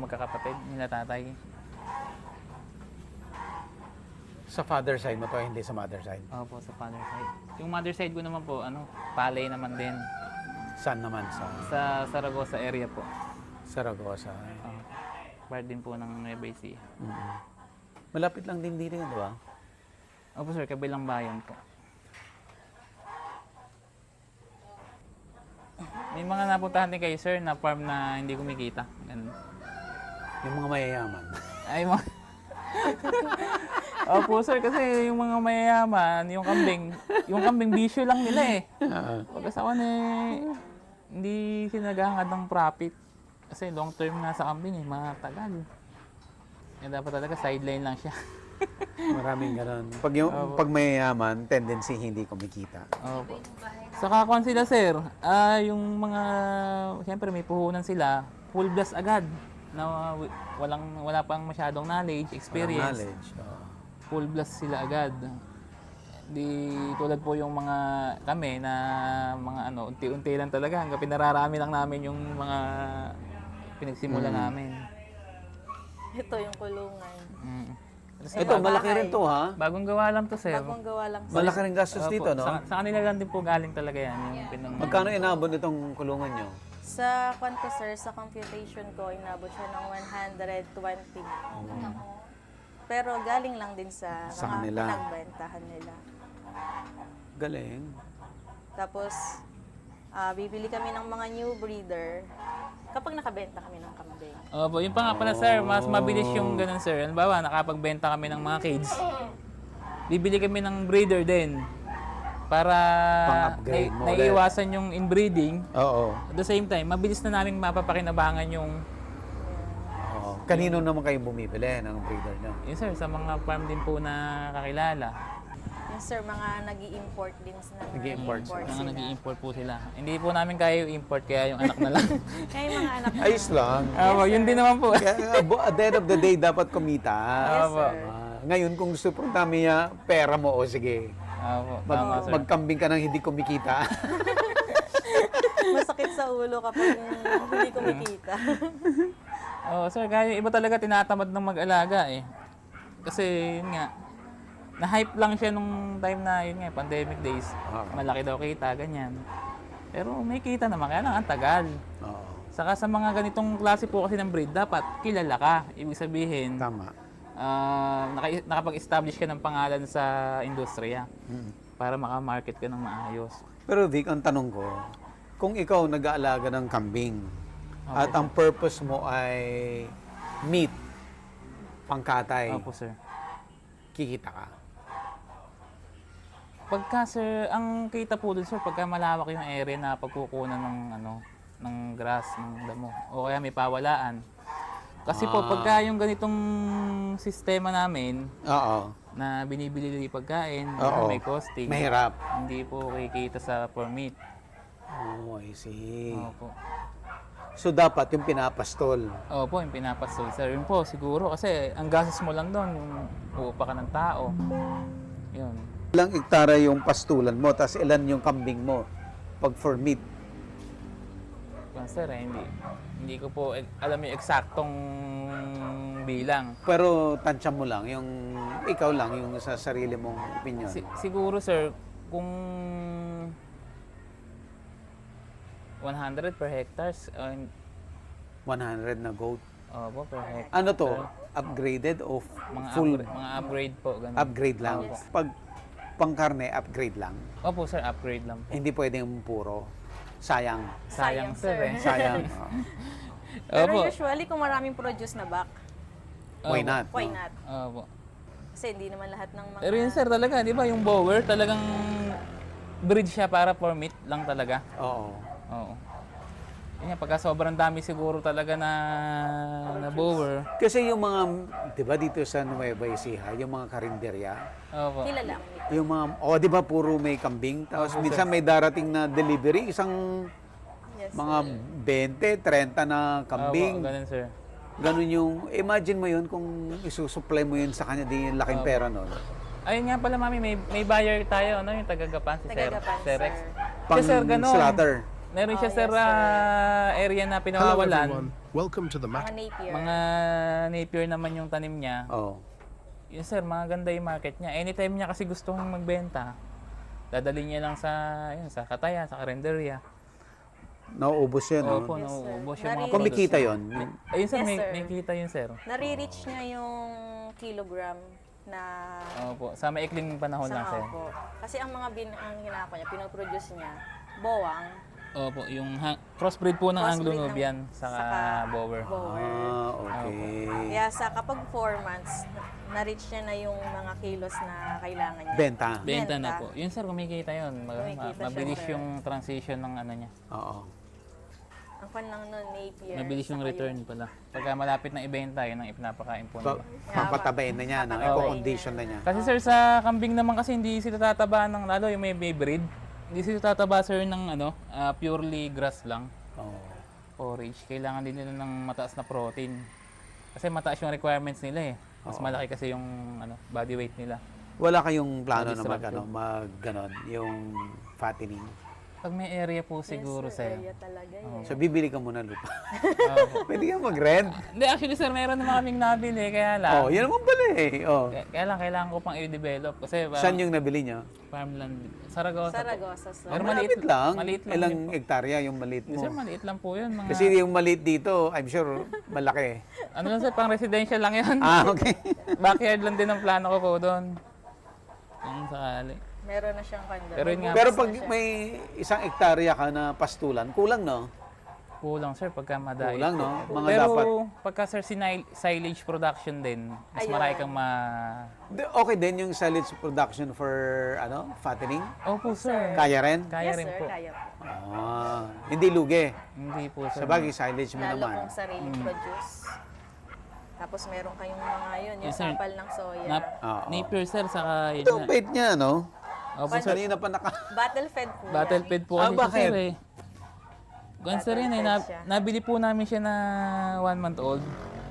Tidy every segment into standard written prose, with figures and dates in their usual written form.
magkakapatid, nila tatay. Sa father side mo to, hindi sa mother side. Opo, sa father side. Yung mother side ko naman po, palay naman din. Saan naman? Sa Zaragoza area po. Saragossa. Part din po ng Nueva Ecija. Malapit lang din dito, di ba? Opo sir, kabilang bayan po. May mga napuntahan din kayo sir na farm na hindi kumikita. Ganun. Yung mga mayayaman. Ay, mga... Opo sir, kasi yung mga mayayaman, yung kambing bisyo lang nila eh. Pagkasawan hindi sila naghahangad ng profit. Kasi long term nga sa kambing eh, matagal. Kaya dapat talaga sideline lang siya. Maraming ganun. Pag mayayaman, tendency hindi kumikita. Opo. Saka kung sila sir, yung mga, siyempre may puhunan sila, full blast agad. Na wala pang masyadong knowledge, experience. Knowledge. Full blast sila agad. Di tulad po yung mga kami na mga unti-unti lang talaga hanggang pinararami lang namin yung mga pinagsimula namin. Ito yung kulungan. Ito, malaki rin to ha? Bagong gawa lang to sir. Bagong gawa lang. Malaki rin gastos dito, no? Sa kanila lang din po galing talaga yan. Yung Magkano inabot itong kulungan nyo? Sa ko sir, sa computation ko, inabot siya ng 120. Pero galing lang din sa kanila. pinagbentahan nila. Galing. Tapos, bibili kami ng mga new breeder kapag nakabenta kami ng kambing. Opo, yun pa nga pala sir, mas mabilis yung ganun sir. Halimbawa, nakapagbenta kami ng mga cage. Bibili kami ng breeder din. Para Pang-upgrade mo ulit. naiiwasan yung inbreeding. Oo. At the same time, mabilis na namin mapapakinabangan yung... Kanino naman kayo bumibili ng breeder nyo? Yun sir, sa mga farm din po na kakilala. Yes sir, mga nag-i-import din sila. Nag-i-import Mga nag-i-import po sila. Hindi po namin kaya yung import, kaya yung anak na lang. Kaya yung mga anak na. Ayos lang. Yun din naman po. Kaya, at the end of the day, dapat kumita. Yes sir. Ngayon, kung gusto po dami pera mo, o sige, Opo, tama sir. magkambing ka nang hindi kumikita. Masakit sa ulo kapag hindi kumikita. Sir, kaya iba talaga tinatamad ng mag-alaga eh. Kasi yun nga, na-hype lang siya nung time na yun nga, pandemic days. Malaki daw kita, ganyan. Pero may kita naman, kaya lang ang tagal. Saka sa mga ganitong klase po kasi ng breed, dapat kilala ka. Ibig sabihin, Tama. nakapag-establish ka ng pangalan sa industriya para makamarket ka ng maayos. Pero Vic, ang tanong ko, kung ikaw nag-aalaga ng kambing, at ang purpose mo ay meat, pangkatay, Opo, sir. kikita ka. Pagka, sir, ang kita po dun, sir, pagka malawak yung area na pagkukunan ng grass, ng damo, o kaya may pawalaan. Kasi po, pagka yung ganitong sistema namin, na binibili yung pagkain, may costing, Mahirap. hindi po kikita sa permit. Oh, I see. Opo. So, dapat yung pinapastol. Opo, yung pinapastol, sir. Yun po, siguro. Kasi ang gastos mo lang doon, yung uupa ka ng tao. Yun. Ilang hektara yung pastulan mo, tapos ilan yung kambing mo pag for meat? Yan, sir, hindi ko po alam yung eksaktong bilang. Pero tansya mo lang, yung ikaw lang, yung sa sarili mong opinion. Siguro, sir, kung 100 per hectares, 100 na goat. opo, per hectare. Ano to? Upgraded o full? Mga upgrade po. Ganun. Upgrade lang. Opo. Pag pangkarne, upgrade lang. Opo, sir, upgrade lang po. Hindi pwedeng puro. Sayang. Sayang, sir. sir. Sayang. Pero usually, kung maraming produce na back, Why not? why not? Opo. Kasi hindi naman lahat ng mga... Pero yun, sir, talaga, di ba, yung bower, talagang breed siya para for meat lang talaga. Oo. Oo. Yun nga, pagka sobrang dami siguro talaga na bower. Kasi yung mga, di ba dito sa Nueva Ecija, yung mga karinderya, Opo. Kilala. yung mga, di ba puro may kambing? Tapos Opo, minsan may darating na delivery, isang Yes, mga 20, 30 na kambing. Opo, ganun, sir. Ganun yung, imagine mo yun kung isusupply mo yun sa kanya, di yung laking pera nun. Ayun nga pala, mami, may buyer tayo, yung tagagapan, si Tagagapan, Sir Rex. sir. Pang Sir, ganun. slaughter. meron siya Oh, sir, yes, sir. area na Hello pinawawalan. everyone. Welcome to the Mga Mac. napier. Mga napier naman yung tanim niya. Oh. Yun sir, maganda yung market niya. Anytime niya kasi gustong magbenta, dadalhin niya lang sa Katayan, sa Karenderya. Nauubos yun, no? Opo, Yes, sir. nauubos yung mga Kumikita products. yun. Ayun sir, Yes, may, sir. may kita yun sir. Nare-reach niya yung kilogram na Opo, sa maikling panahon lang sir. Opo. Kasi ang mga ang hinako niya, pinoproduce niya, bowang, Opo, yung crossbreed po ng Crossbreed Anglo-Nubian ng- saka saka Bower. bower. Ah, okay. Kaya sa kapag 4 months, na-reach niya na yung mga kilos na kailangan niya. Benta. Benta na Benta. po. Yun sir, kumikita yun. Kumikita siya, Mabilis sir. yung transition ng ano niya. Oo. Ang pan lang nun, napier. Mabilis yung saka return pala. Pagka malapit na ibenta, yun ang ipinapakain po Pa- nila. papatabayin na niya, no? Papatabayin Eco-condition na niya. Kasi sir, sa kambing naman kasi hindi sila tataba ng, lalo yung may breed, hindi sila tataba sir ng purely grass lang, Oo. forage. Kailangan din nila ng mataas na protein. Kasi mataas yung requirements nila eh. Mas malaki kasi yung body weight nila. Wala kayong plano na Structure. ganon, yung fattening. Pag may area po siguro Yes, sir. sir. Area talaga yun. So, bibili ka muna lupa. Opo. Pwede ka mag-rent. Hindi, actually sir, meron naman kaming nabili, kaya lang. Oh, yan naman pala eh. Oh. Kaya lang, kailangan ko pang i-develop. Kasi Saan yung nabili niyo? farmland. Saragossa. Saragossa, sir. Pero Malapit lang. Maliit lang Ilang yun po. hektarya yung maliit Sir, mo? maliit lang po yun. Mga, Kasi yung maliit dito, I'm sure, malaki. ano lang sir, pang residential lang yun. Ah, okay. Backyard lang din ang plano ko po doon. Kung sakali. Meron na siyang kanda. Pero yun nga, Pero pag may isang hektarya ka na pastulan, kulang, no? kulang sir pagka madayo. Kulang, no? Mga Pero dapat. pagka sir silage production din, mas Ayun. marami kang Okay din yung silage production for, fattening? Opo sir. Kaya rin? Kaya yes, rin sir, po. kaya po. Ah, hindi lugi. Hindi po sir. Sa bagay, silage mo Lalo naman. kung sarili produce. Tapos meron kayong mga yun, yung Yes, sir. sapal ng soya. Oo. Napier sir, saka yun Ito ang nga. bait niya, no? Opo sir. Kanina pa naka... Battle fed po. Battle fed po Ah, kasi bakit? sir eh. Ganun sir yun eh. Battle fed siya. Nabili po namin siya na 1 month old.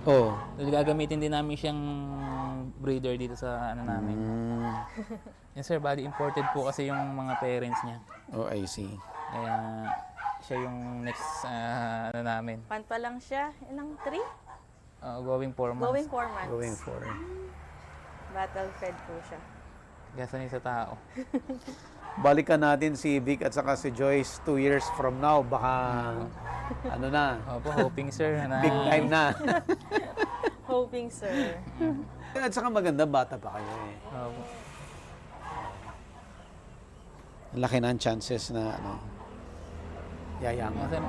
Oh. Dahil gagamitin din namin siyang breeder dito sa namin. Yes sir, bali imported po kasi yung mga parents niya. Oh, I see. Kaya siya yung next namin. Pan pa lang siya, ilang 3? Going 4 months. Going 4 months. Going for... Battle fed po siya. Gasanay sa tao. Balikan natin si Vic at saka si Joyce 2 years from now. Baka, ano na, Opo, hoping sir na big time na. Hoping, sir. At saka maganda, bata pa kayo eh. Opo. Laki na ang chances na, yayaman. Sir,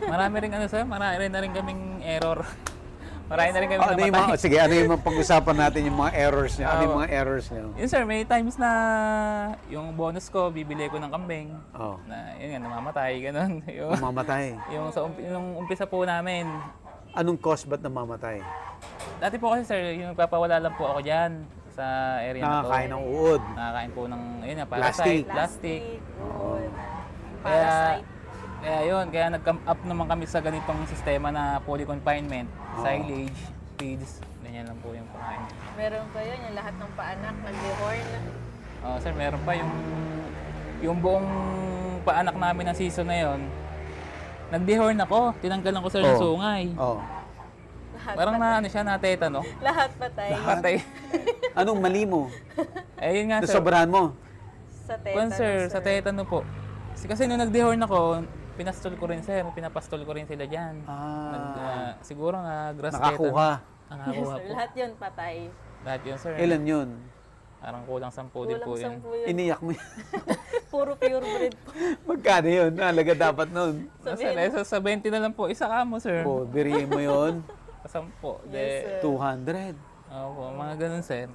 marami rin sir, marami rin na rin kaming error. Marami na rin kami Ano yung namatay. mga, sige, ano yung mga pag-usapan natin yung mga errors niya? Ano yung mga errors niya? Yun sir, may times na yung bonus ko, bibili ko ng kambing. Oh, Na yun nga, namamatay, ganun. Yung, mamamatay. yung umpisa po namin. Anong cause ba't namamatay? Dati po kasi sir, yung nagpapawala lang po ako dyan sa area na to. Nakakain ng uod. Nakakain po ng, yun nga, Plastic. plastic. Good. Kaya, Parasite. kaya nag-come up naman kami sa ganitong sistema na poly confinement, silage, feeds, ganyan lang po yung pakain. Meron pa yun, yung lahat ng paanak, nag-horn. Sir, meron pa yung buong paanak namin ng season na yon. Nag-dehorn ako, tinanggalan ko sir ng Oh. sungay. Oh. Lahat, Parang na siya, natetano. lahat patay. Patay. Anong mali mo? Eh yun nga sir. Nasobrahan mo? Sa Kung tetanus, sir, sa tetano po. Kasi nung nag-dehorn ako, pinastol ko rin sir, pinapastol ko rin sila dyan. Siguro nga grass Nakakuha. Nakakuha Sir, po. lahat yun patay. Lahat yun sir. Ilan yun? Parang kulang 10 din Kulang po yun. 10 yun. Iniyak mo yun. Puro pure breed po. Magkano yun? Halaga dapat nun. Sir, sa 20 na lang po, isa ka mo sir. Oh, birihin mo yun. Sa 10. Yes, sir. 200. Opo, mga ganun sir.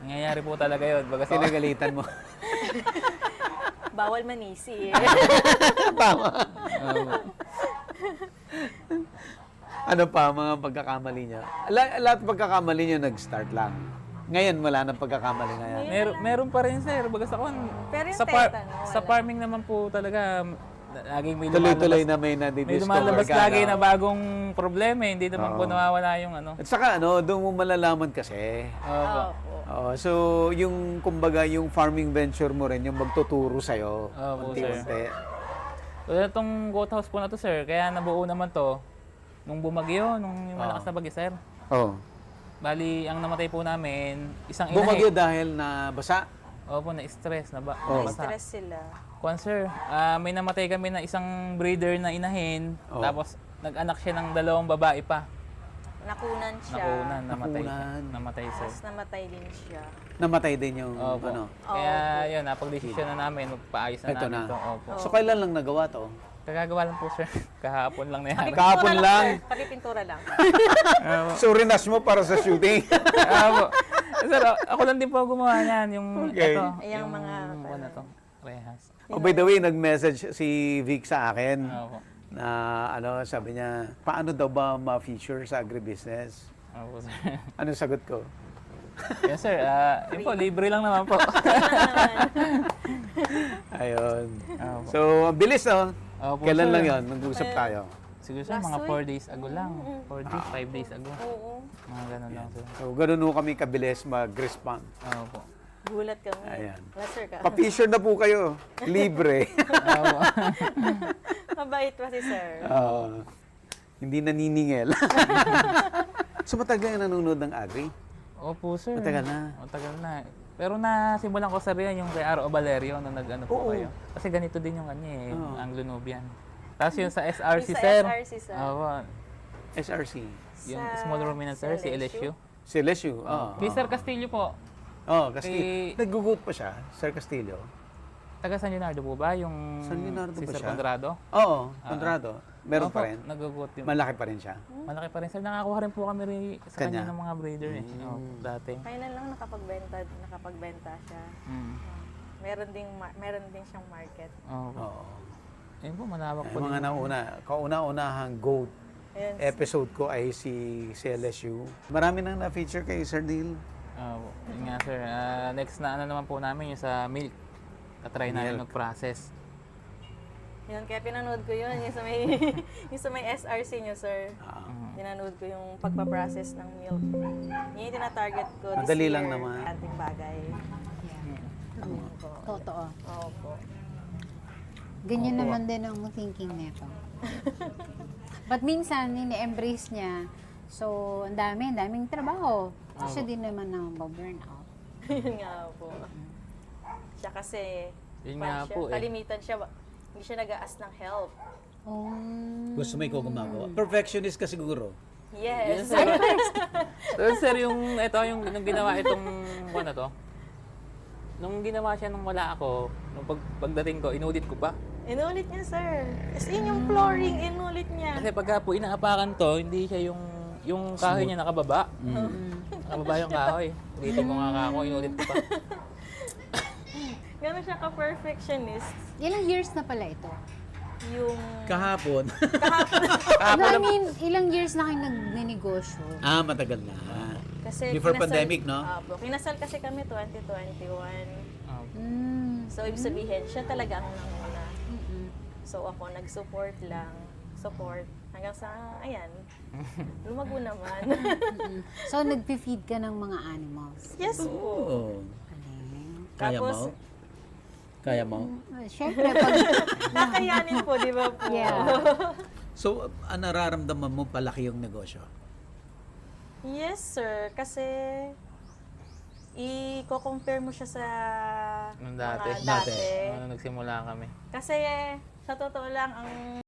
Nangyayari po talaga yun. Baga Sinagalitan mo. Bawal manisi. Tama. Opo. Ano pa mga pagkakamali niya? Lahat ng pagkakamali niya nag-start lang. Ngayon, wala nang pagkakamali na yan. Meron pa rin sir. Baga sa Pero yung sa, tetano, sa wala. farming naman po talaga, laging may Tuloy-tuloy lumalabas, na may may nadidiscover lumalabas ka. lagi no? na bagong problema. Hindi naman po Oo. nawawala yung At saka, doon mo malalaman kasi. Opo. Opo. So, yung, kumbaga, yung farming venture mo rin, yung magtuturo sa'yo. Opo, Unti-unti. So, itong goat house po na to, sir, kaya nabuo naman to nung bumagyo, nung yung malakas na bagyo, sir. Oh. Bali, ang namatay po namin, isang Bumagyo inahin. dahil na basa. Opo, na-stress, Oh. nabasa. Stress sila. Kwan, sir, may namatay kami na isang breeder na inahin, Oh. tapos nag-anak siya ng 2 babae pa. Nakunan siya. Nakunan, namatay. Nakunan. Namatay, sir. Tapos namatay din siya. Namatay din yung Opo. ano. Kaya yun, napag-desisyon na namin, magpaayos na Ito namin na. to. Opo. So kailan lang nagawa to? Kagagawa lang po, sir. Kahapon lang na yan. Kahapon lang. Kapipintura lang. So rinas mo para sa shooting. Opo. Sir, ako lang din po gumawa niyan. Yung Okay. ito. Yung mga- ano to, rehas. Oh, by the way, nag-message si Vic sa akin Opo. na ano, sabi niya, paano daw ba ma-feature sa agribusiness? Opo, sir. Anong sagot ko? Yes, sir. Yun po, libre lang naman po. Ayun. Opo. So, ang bilis, no? Opo, Kailan sir. lang yon? Nag-usap tayo. Siguro sir, Last mga week. 4 days ago lang. 4 days, 5 days ago. Oo. Mga ganun lang, sir. So, ganun ho kami kabilis mag-respond. Opo. Gulat kami. Ayan. Laser ka. Pa-feature na po kayo. Libre. Opo. Mabait pa si sir. Oo. Hindi naniningil. So, matagal na nanonood ng agri? Opo, sir. Matagal na. Matagal na. Pero nasimulan ko sa riyan yung kay Aro Valerio nung nag-ano po Oo. kayo. Kasi ganito din yung kanya eh, Oo. Anglo-Nubian. Tapos yung sa SRC, Yung sa sir. SRC, sir. Opo. SRC. Yung Sa small ruminant, sir, si LSU. LSU. Si LSU. Oo. Kay Sir Castillo po. Oh, Castillo. Kay- Nag-gugut pa siya, Sir Castillo. Taga San Leonardo po ba? Yung San Leonardo si ba Sir siya? Conrado? Oo, Conrado. Meron Opo, pa rin. Nagugot yung... Malaki pa rin siya. Malaki pa rin, sir. Nakakuha rin po kami sa Kanya? kanya ng mga breeder eh. Opo, dati. Kailan lang nakapagbenta siya. Mm. Meron din siyang market. Opo. Oo. Ayun po, malawak Ay, po. mga nauna, kauna-unahang GOAT Ayan. episode ko ay si LSU. Marami nang na-feature kay Sir Neil. Opo. Yun nga, sir. Next na ano naman po namin yung sa milk. Tatry namin Milk. mag-process. Yun, kaya pinanood ko yun. Yung sa may, yung sa may SRC nyo, sir. Pinanood ko yung pagpaprocess ng milk. Yun yung tinatarget ko this Madali year. lang naman. Ating bagay. Yun po. Totoo. Opo. Ganyan naman din ang thinking nito. But minsan, ini-embrace niya. So, ang daming trabaho. Siya din naman ang burn out. Yun nga po. Siya kasi, Yun pan nga siya, po eh. kalimitan siya, hindi siya nag-aas ng help. Oh. Gusto mo ikaw gumagawa? Perfectionist ka siguro. Yes. So, sir, yung ito, yung ginawa itong ano to, nung ginawa siya nung wala ako, nung pagdating ko, inulit ko pa. Inulit niya, sir. As in, yung flooring, inulit niya. Kasi pagka po inaapakan to, hindi siya yung kahoy niya nakababa. Nakababa yung kahoy. Ulitin ko nga ako, inulit ko pa. Gano'n siya ka-perfectionist. Ilang years na pala ito? Yung... Kahapon. No, I mean, ilang years na kayo nagnenegosyo? Matagal na. Kasi Before kinasal- pandemic, no? Opo. Kinasal kasi kami 2021. Mm. So, ibig sabihin, siya talaga ang nanguna. Mm-mm. So, ako nag-support lang. Support. Hanggang sa, ayan, lumago naman. Mm-mm. So, nagpi-feed ka ng mga animals? Yes po. Oo. Galing. Kaya Tapos, mo? Kaya mo? Siyempre, pag... Kakayanin po, di ba po? Yeah. So, nararamdaman mo palaki yung negosyo? Yes, sir. Kasi, i-compare mo siya sa Nung dati. mga dati. Nung nagsimula kami. Kasi, sa totoo lang, ang